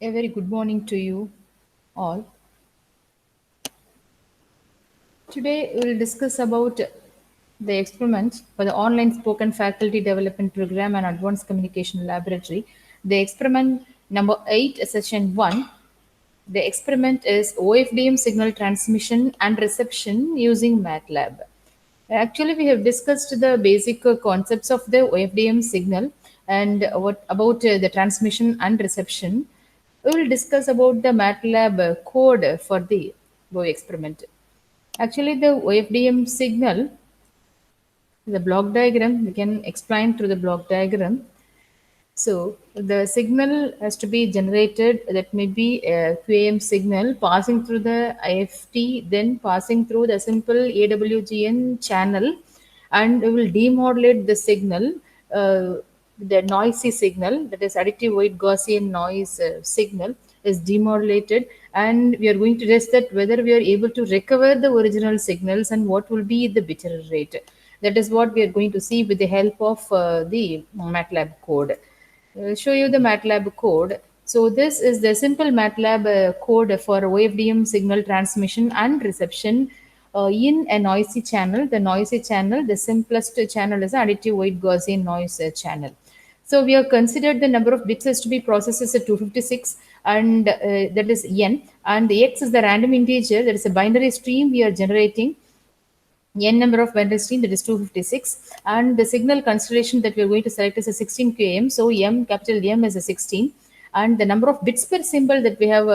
A very good morning to you all. Today we will discuss about the experiment for the online spoken faculty development program and advanced communication laboratory. The experiment number 8, session 1. The experiment is OFDM signal transmission and reception using MATLAB. Actually, we have discussed the basic concepts of the OFDM signal and what about the transmission and reception. We will discuss about the MATLAB code for the Go experiment. Actually, the OFDM signal, the block diagram, we can explain through the block diagram. So the signal has to be generated, that may be a QAM signal passing through the IFT, then passing through the simple AWGN channel, and we will demodulate the signal, the noisy signal, that is additive white Gaussian noise signal is demodulated, and we are going to test that whether we are able to recover the original signals and what will be the bit error rate. That is what we are going to see with the help of the MATLAB code. Show you the MATLAB code. So this is the simple MATLAB code for OFDM signal transmission and reception in a noisy channel. The noisy channel, the simplest channel is additive white Gaussian noise channel. So we have considered the number of bits as to be processed as a 256, and that is n, and x is the random integer, that is a binary stream we are generating n number of binary stream, that is 256, and the signal constellation that we are going to select is a 16 QAM. So m, capital M, is a 16, and the number of bits per symbol that we have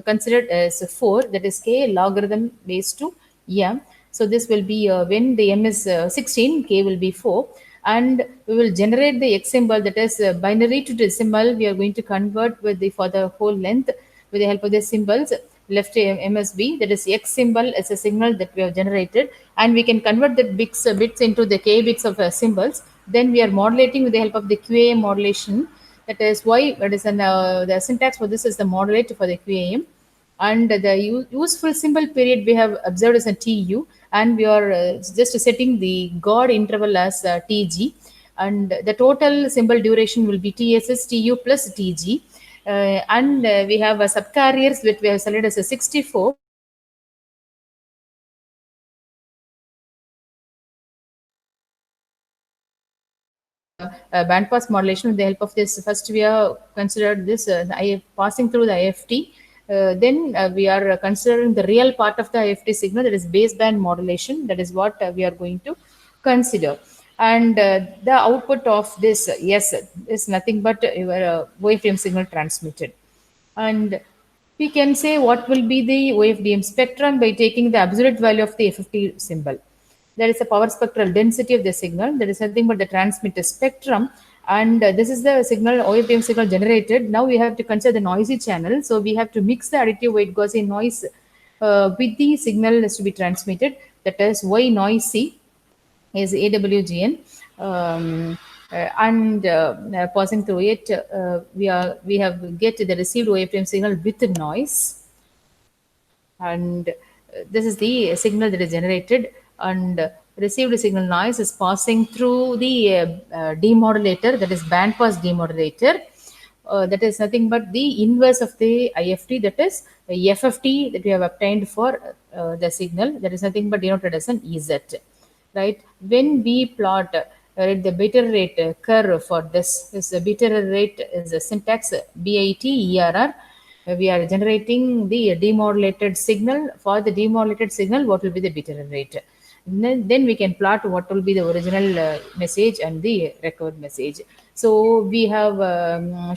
considered as 4, that is k logarithm base to m. So this will be when the m is 16, k will be 4, and we will generate the x symbol, that is binary to decimal. We are going to convert with the for the whole length with the help of the symbols. Left MSB, that is X symbol, is a signal that we have generated, and we can convert the bits into the K bits of symbols. Then we are modulating with the help of the QAM modulation. That is why that is the syntax for this is the modulate for the QAM, and the useful symbol period we have observed as a TU, and we are just setting the God interval as TG, and the total symbol duration will be TSS TU plus TG, and we have a subcarriers which we have selected as a 64. Bandpass modulation with the help of this. First, we have considered this passing through the IFT. Then we are considering the real part of the IFT signal, that is baseband modulation. That is what we are going to consider. And the output of this, yes, is nothing but your waveframe signal transmitted. And we can say what will be the OFDM spectrum by taking the absolute value of the FFT symbol. There is a power spectral density of the signal. There is nothing but the transmitter spectrum. And this is the signal, OFDM signal generated. Now we have to consider the noisy channel. So we have to mix the additive white Gaussian noise with the signal is to be transmitted. That is Y noisy is AWGN. And passing through it, we have get the received OFDM signal with noise, and this is the signal that is generated, and received signal noise is passing through the demodulator, that is band pass demodulator. That is nothing but the inverse of the IFT, that is FFT that we have obtained for the signal, that is nothing but denoted as an EZ, right? When we plot the bit error rate curve for this the bit error rate is a syntax BIT ERR. We are generating the demodulated signal. For the demodulated signal, what will be the bit error rate? Then we can plot what will be the original message and the recovered message. So we have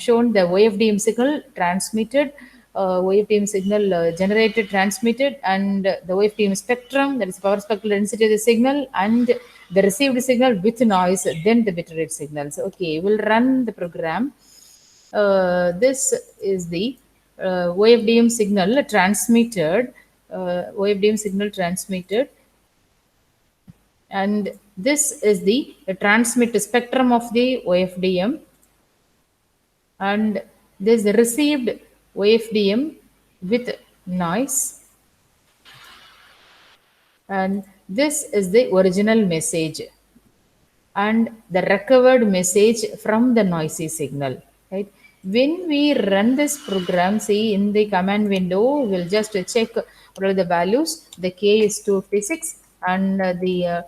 shown the OFDM signal transmitted, OFDM signal generated, transmitted, and the OFDM spectrum, that is power spectral density of the signal, and the received signal with noise, then the bit rate signals. Okay, we'll run the program. This is the OFDM signal transmitted, OFDM signal transmitted, and this is the transmit spectrum of the OFDM, and this is received OFDM with noise, and this is the original message and the recovered message from the noisy signal, right? When we run this program, see in the command window, we'll just check what are the values. The k is 256 and the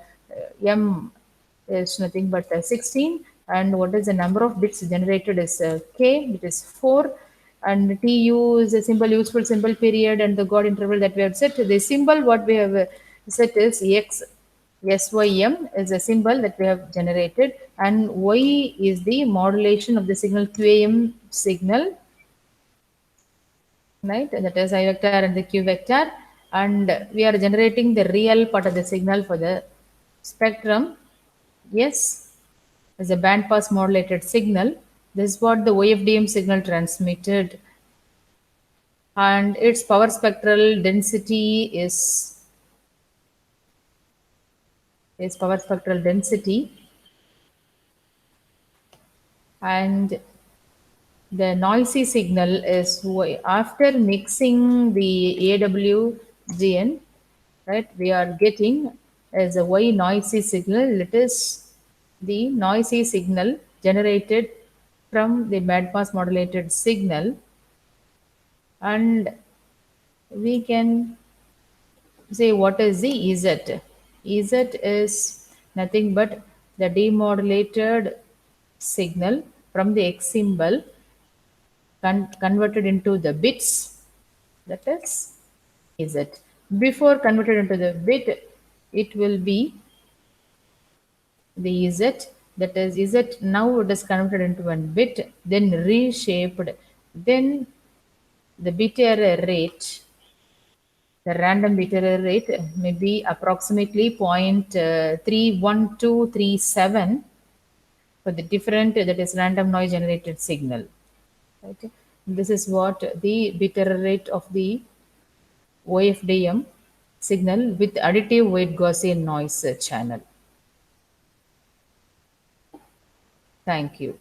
m is nothing but 16, and what is the number of bits generated is k, it is 4, and tu is a symbol, useful symbol period, and the god interval that we have set. The symbol what we have set is x. SYM is a symbol that we have generated, and Y is the modulation of the signal QAM signal, right? That is I vector and the Q vector, and we are generating the real part of the signal for the spectrum. Yes, is a band pass modulated signal. This is what the OFDM signal transmitted, and its power spectral density is power spectral density, and the noisy signal is after mixing the AWGN, right? We are getting as a Y noisy signal. It is the noisy signal generated from the bandpass modulated signal, and we can say what is the EZ. EZ is nothing but the demodulated signal from the X symbol converted into the bits, that is Z. Before converted into the bit, it will be the Z, that is Z. Now it is converted into one bit, then reshaped, then the bit error rate, the random bit error rate may be approximately 0.31237 for the different, that is random noise generated signal. Okay. This is what the bit error rate of the OFDM signal with additive weight Gaussian noise channel. Thank you.